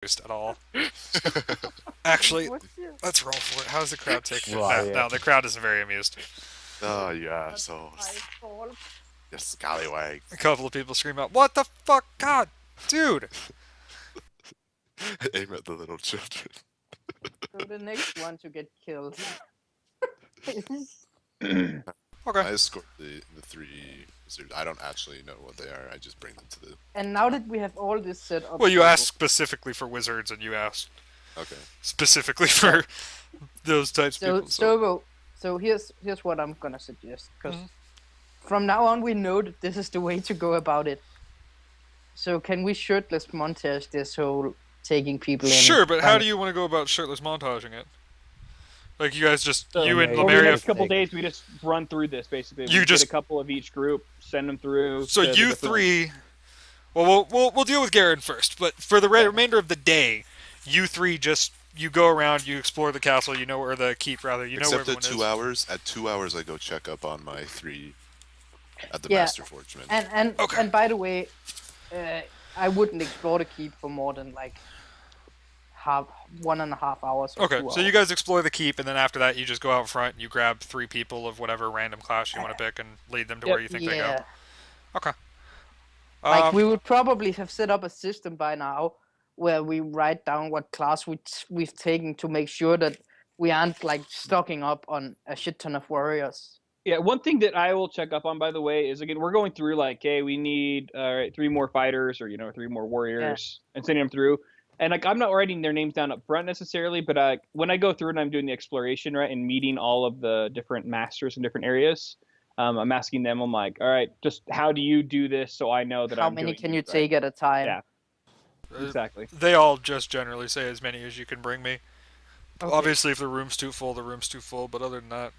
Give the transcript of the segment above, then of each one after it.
at all. Actually, let's roll for it. How's the crowd taking it? Right, No, the crowd isn't very amused. Oh, you assholes. You scallywag. A couple of people scream out, "What the fuck? God, dude!" Aim at the little children. So the next one to get killed. Okay. I escort the three wizards. I don't actually know what they are. I just bring them to the... And now that we have all this set up... Well, you asked specifically for wizards, and you asked Okay. specifically for those types of people. So here's what I'm gonna suggest, because from now on we know that this is the way to go about it. So can we shirtless montage this whole taking people in? Sure, but how do you want to go about shirtless montaging it? Like, you guys just, you and yeah, Over the Lemuria... next couple days, we just run through this, basically. You We just- get a couple of each group, send them through. So to the you different- three... Well, we'll deal with Garen first, but for the remainder of the day, you three just... You go around, you explore the castle, you know where the keep, rather, you know where Except everyone at is. 2 hours. At 2 hours, I go check up on my three at the Yeah. Master Forgeman. And by the way, I wouldn't explore the keep for more than like 1.5 hours. Or Okay, 2 so you hours. guys explore the keep, and then after that, you just go out front and you grab 3 people of whatever random class you want to pick and lead them to where you think they go. Okay. Like we would probably have set up a system by now where we write down what class we've taken to make sure that we aren't like stocking up on a shit ton of warriors. Yeah, one thing that I will check up on, by the way, is again we're going through like, hey, we need 3 more fighters or 3 more warriors, and sending them through. And like I'm not writing their names down up front necessarily, but when I go through and I'm doing the exploration, right, and meeting all of the different masters in different areas, I'm asking them. I'm like, all right, just how do you do this so I know that How I'm many doing can it you right? take at a time? Yeah. Exactly. They all just generally say as many as you can bring me. Okay. Obviously, if the room's too full, the room's too full, but other than that,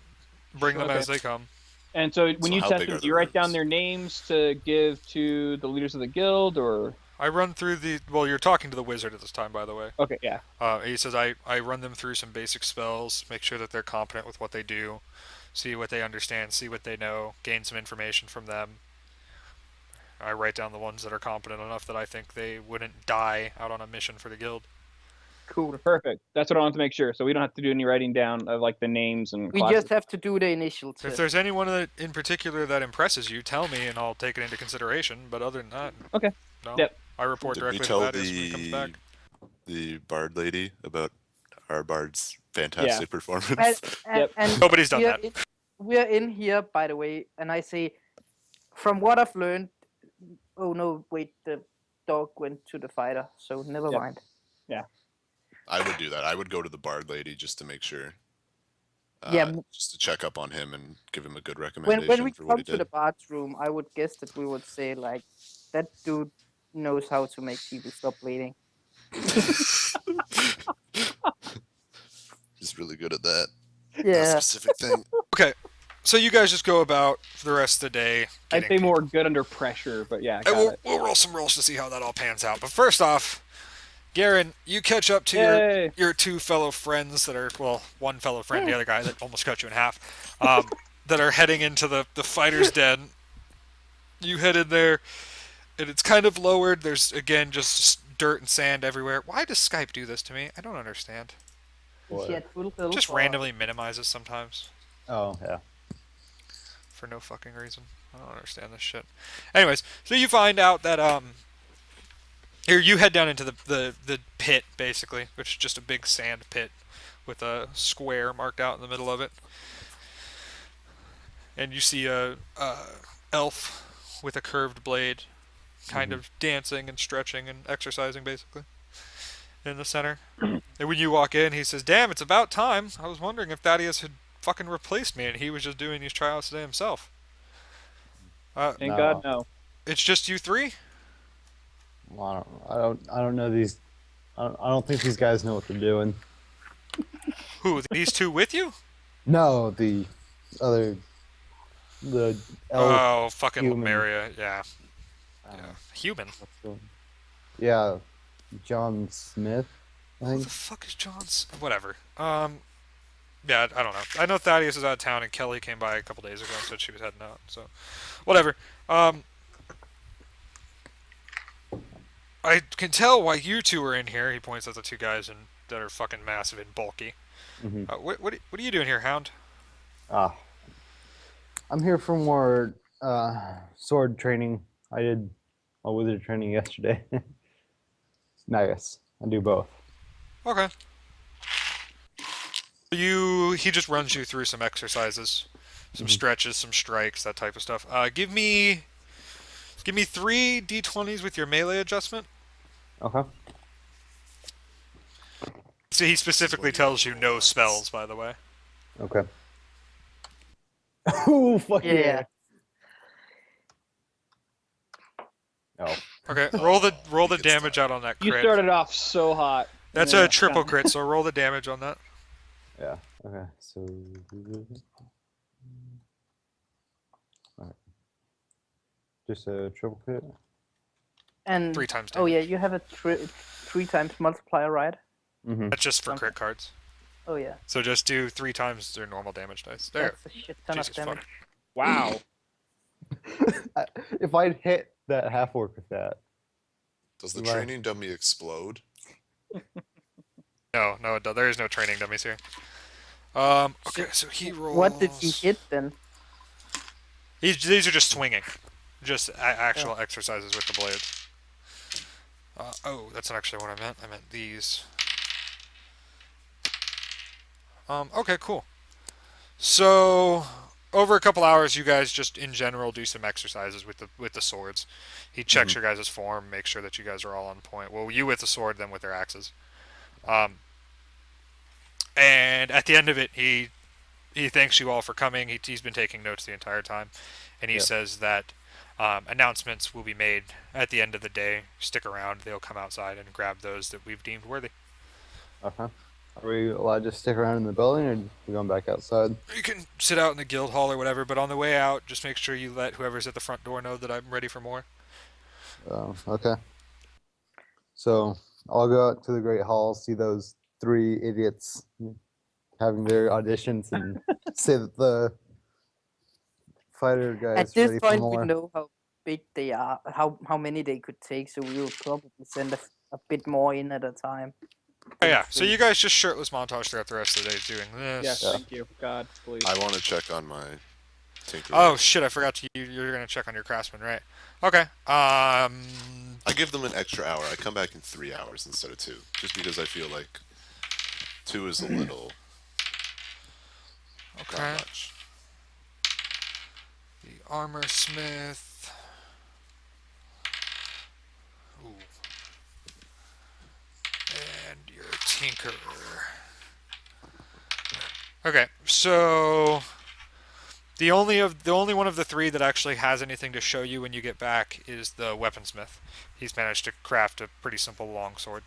bring them as they come. And so when So you how test big them, are do you the write down rooms? their names to give to the leaders of the guild, or? I run through the... Well, you're talking to the wizard at this time, by the way. Okay, yeah. He says I run them through some basic spells, make sure that they're competent with what they do, see what they understand, see what they know, gain some information from them. I write down the ones that are competent enough that I think they wouldn't die out on a mission for the guild. Cool. Perfect. That's what I want to make sure. So we don't have to do any writing down of like the names and We classes. just have to do the initial If test. there's anyone that in particular that impresses you, tell me and I'll take it into consideration. But other than that, Okay. no. Yep. I report Did we directly to tell Thaddeus when he comes back. the bard lady about our bard's fantastic performance? And Nobody's done that. We're in here, by the way, and I say, from what I've learned. Oh no! Wait, the dog went to the fighter, so never mind. Yeah. I would do that. I would go to the bard lady just to make sure. Yeah. Just to check up on him and give him a good recommendation When we for what come he to the did. bathroom, I would guess that we would say like, that dude knows how to make people stop bleeding. He's really good at that. That Yeah. specific thing. Okay, so you guys just go about for the rest of the day. I'd getting say more good under pressure, but yeah. Got it. We'll roll some rolls to see how that all pans out. But first off, Garen, you catch up to your 2 fellow friends that are, well, one fellow friend, the other guy that almost cut you in half, that are heading into the fighter's den. You head in there, and it's kind of lowered. There's, again, just dirt and sand everywhere. Why does Skype do this to me? I don't understand. He had full health Just or- randomly minimizes sometimes. Oh, yeah. For no fucking reason. I don't understand this shit. Anyways, so you find out that here you head down into the pit basically, which is just a big sand pit with a square marked out in the middle of it, and you see a elf with a curved blade, kind of dancing and stretching and exercising basically in the center. And when you walk in, he says, "Damn, it's about time. I was wondering if Thaddeus had fucking replaced me, and he was just doing these trials today himself." Thank No. God, no. It's just you 3? Well, I don't know these. I don't think these guys know what they're doing. Who? These 2 with you? No, the other, the elf. Oh, fucking human. Lemuria. Yeah. Human. Yeah, John Smith. I Who think. the fuck is John's? Whatever. Yeah, I don't know. I know Thaddeus is out of town, and Kelly came by a couple days ago and said she was heading out. So, whatever. I can tell why you two are in here. He points at the two guys that are fucking massive and bulky. Mm-hmm. What are you doing here, Hound? I'm here for more sword training. I did a wizard training yesterday. Nice. I do both. Okay. He just runs you through some exercises, some stretches, some strikes, that type of stuff. Give me 3 d20s with your melee adjustment. Okay. So he specifically tells you no spells, by the way. Okay. Oh fuck yeah. Oh. Okay, roll the damage out on that crit. You started off so hot. That's a triple crit, so roll the damage on that. Yeah. Okay. So. Alright. Just a triple crit. And 3 times oh damage. yeah, you have a 3 times multiplier, right? Mm-hmm. That's just for crit cards. Oh yeah. So just do 3 times their normal damage dice. There. That's a shit ton Jesus of damage. fuck. Wow. If I'd hit that half orc with that. Does the Right. training dummy explode? No, there is no training dummies here. Okay, so he rolls. What did he hit then? These are just swinging, just actual exercises with the blades. Oh, that's not actually what I meant. I meant these. Okay, cool. So over a couple hours, you guys just in general do some exercises with the swords. He checks your guys' form, makes sure that you guys are all on point. Well, you with the sword, them with their axes. And at the end of it, he thanks you all for coming. He's been taking notes the entire time, and he says that announcements will be made at the end of the day. Stick around; they'll come outside and grab those that we've deemed worthy. Okay. Are we allowed to stick around in the building, or are we going back outside? You can sit out in the guild hall or whatever, but on the way out, just make sure you let whoever's at the front door know that I'm ready for more. Okay. So I'll go out to the Great Hall, see those 3 idiots having their auditions, and say that the fighter guy At is this ready for point, more. we know how big they are, how many they could take, so we will probably send a bit more in at a time. Oh, yeah, so you guys just shirtless montage throughout the rest of the day doing this. Yes, thank you. God, please. I want to check on my tinker. Oh shit! I forgot you're gonna check on your craftsman, right? Okay. I give them an extra hour. I come back in 3 hours instead of 2, just because I feel like 2 is a little. Okay. Not much. The armor smith. Ooh. And your tinker. Okay, so the only one of the 3 that actually has anything to show you when you get back is the weaponsmith. He's managed to craft a pretty simple longsword.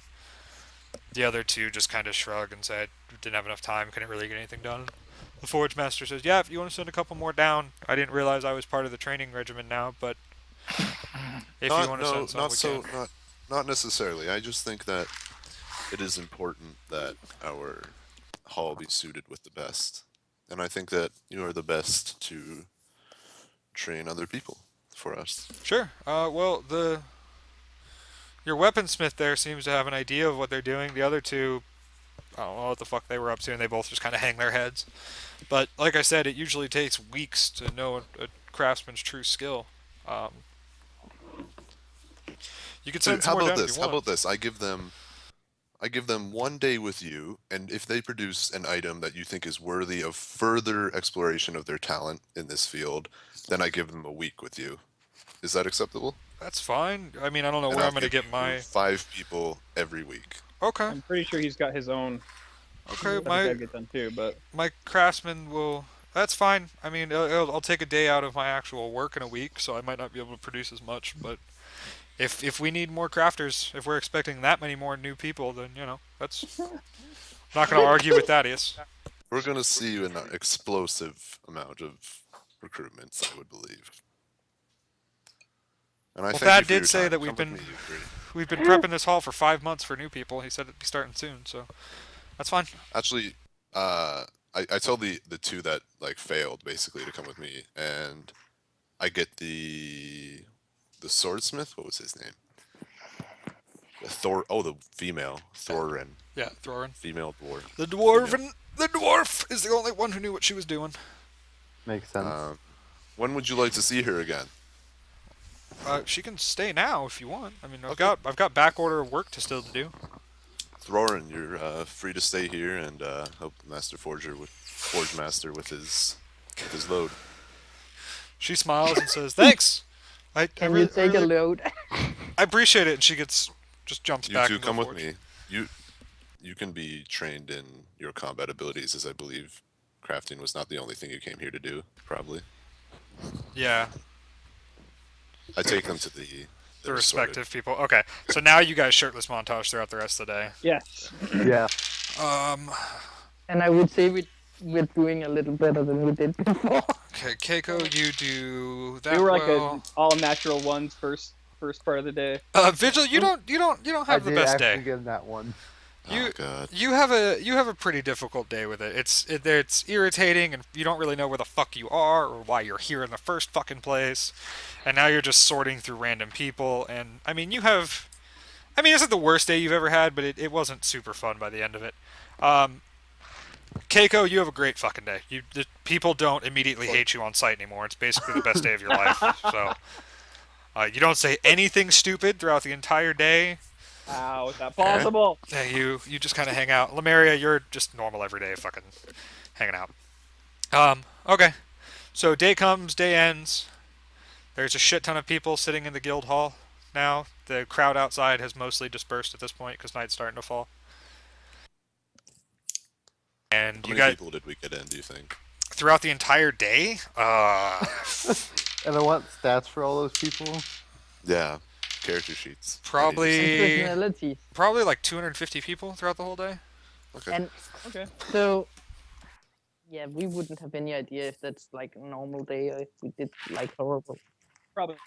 The other 2 just kind of shrug and say, didn't have enough time, couldn't really get anything done. The forge master says, yeah, if you want to send a couple more down. I didn't realize I was part of the training regimen now, but if you want to send some, we can. Not necessarily. I just think that it is important that our hall be suited with the best. And I think that you are the best to train other people for us. Sure. Well, your weaponsmith there seems to have an idea of what they're doing. The other 2, I don't know what the fuck they were up to, and they both just kind of hang their heads. But like I said, it usually takes weeks to know a craftsman's true skill. You could send some more down if you want. How about this? I give them 1 day with you, and if they produce an item that you think is worthy of further exploration of their talent in this field, then I give them a week with you. Is that acceptable? That's fine. I mean, I don't know And where I'll I'm going to give get my... you 5 people every week. Okay. I'm pretty sure he's got his own. Okay, stuff gotta get done too, but my craftsman will... That's fine. I mean, I'll take a day out of my actual work in a week, so I might not be able to produce as much, but if we need more crafters, if we're expecting that many more new people, then, you know, that's... I'm not going to argue with that, Ius. We're going to see an explosive amount of recruitments, I would believe. And I Well, thank Thad you for your did say time. that Come with me, you three. we've been prepping this hall for 5 months for new people. He said it'd be starting soon, so that's fine. Actually, I told the 2 that like failed basically to come with me, and I get the swordsmith. What was his name? Thor. Oh, the female Thorin. Yeah, Thorin. Female dwarf. The dwarf is the only one who knew what she was doing. Makes sense. When would you like to see her again? She can stay now if you want. I mean, Okay. I've got back order of work to still do. Thorin, you're free to stay here and help Master Forge Master with his load. She smiles and says, "Thanks. Can you take a load? I appreciate it." And she just jumps You back. two into come the with forge. me. You can be trained in your combat abilities, as I believe crafting was not the only thing you came here to do. Probably. Yeah, I take them to the the respective people. Okay, so now you guys shirtless montage throughout the rest of the day. Yes. Yeah. And I would say we're doing a little better than we did before. Okay, Keiko, you do that. We were like well. all natural ones first part of the day. Vigil, you don't have the best day. Get that one. You Oh God. you have a pretty difficult day with it. It's irritating, and you don't really know where the fuck you are or why you're here in the first fucking place. And now you're just sorting through random people. And I mean, it's not the worst day you've ever had, but it wasn't super fun by the end of it. Keiko, you have a great fucking day. The people don't immediately hate you on sight anymore. It's basically the best day of your life. So you don't say anything stupid throughout the entire day. How is that possible? Yeah, you just kind of hang out. Lemuria, you're just normal everyday fucking hanging out. Okay. So day comes, day ends. There's a shit ton of people sitting in the guild hall now. The crowd outside has mostly dispersed at this point because night's starting to fall. And How you many guys, people did we get in? Do you think? throughout the entire day, And I want stats for all those people. Yeah. Character sheets. probably Personalities. like 250 people throughout the whole day. Okay. And Okay. so, yeah, we wouldn't have any idea if that's like a normal day or if we did like horrible. Probably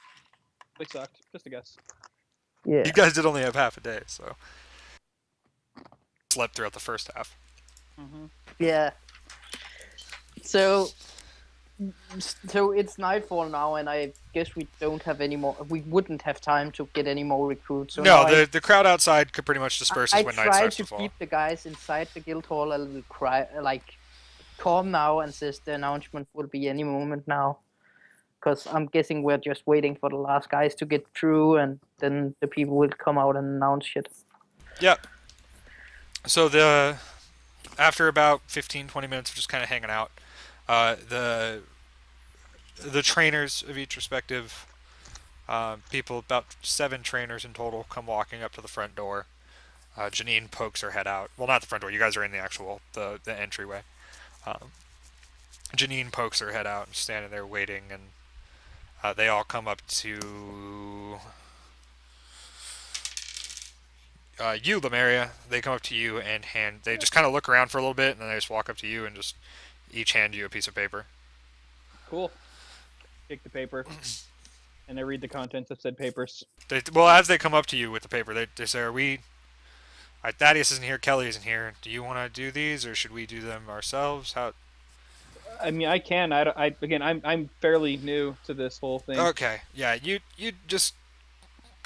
sucked. Just a guess. Yeah. You guys did only have half a day, so slept throughout the first half. Mm-hmm. Yeah. So it's nightfall now, and I guess we don't have any more. We wouldn't have time to get any more recruits. So No, now the crowd outside could pretty much disperse I when night try starts to to fall. keep the guys inside the guild hall a little calm now, and says the announcement will be any moment now. Because I'm guessing we're just waiting for the last guys to get through, and then the people will come out and announce shit. Yep. So after about 15-20 minutes of just kind of hanging out, the trainers of each respective people, about 7 trainers in total, come walking up to the front door. Janine pokes her head out. Well, not the front door. You guys are in the actual the entryway. Janine pokes her head out and standing there waiting, and they all come up to you, Lemuria. They come up to you and they just kind of look around for a little bit, and then they just walk up to you and just each hand you a piece of paper. Cool. Take the paper, and I read the contents of said papers. As they come up to you with the paper, they say, "Are we? Thaddeus isn't here. Kelly isn't here. Do you want to do these, or should we do them ourselves? How?" I mean, I can. I'm fairly new to this whole thing. Okay, yeah, you just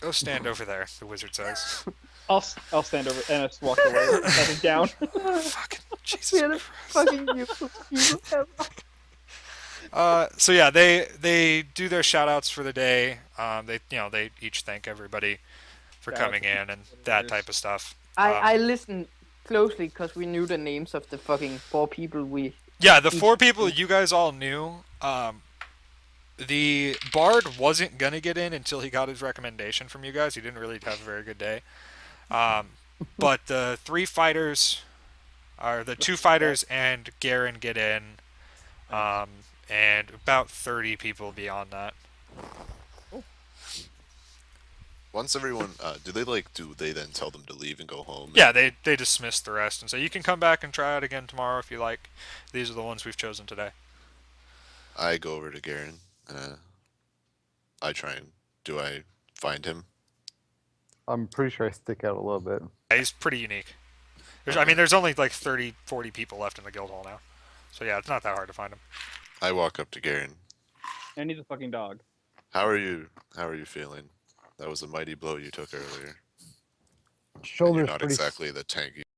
go stand over there. The wizard says. I'll stand over and just walk away, heading down. Fucking Jesus Fucking you. So yeah, they do their shout outs for the day. They each thank everybody for Shout out coming to in and that type of stuff. I listened closely because we knew the names of the fucking 4 people we. Yeah, the 4 people you guys all knew. The bard wasn't gonna get in until he got his recommendation from you guys. He didn't really have a very good day. But the 3 fighters, are the 2 fighters and Garen get in, and about 30 people beyond that. Once everyone, do they then tell them to leave and go home? Yeah, they dismiss the rest and say, you can come back and try out again tomorrow if you like. These are the ones we've chosen today. I go over to Garen. I try and do I find him? I'm pretty sure I stick out a little bit. Yeah, he's pretty unique. There's only like 30, 40 people left in the guild hall now. So yeah, it's not that hard to find him. I walk up to Garen. And he's a fucking dog. How are you feeling? That was a mighty blow you took earlier. and you're Shoulder's not pretty. exactly the tanky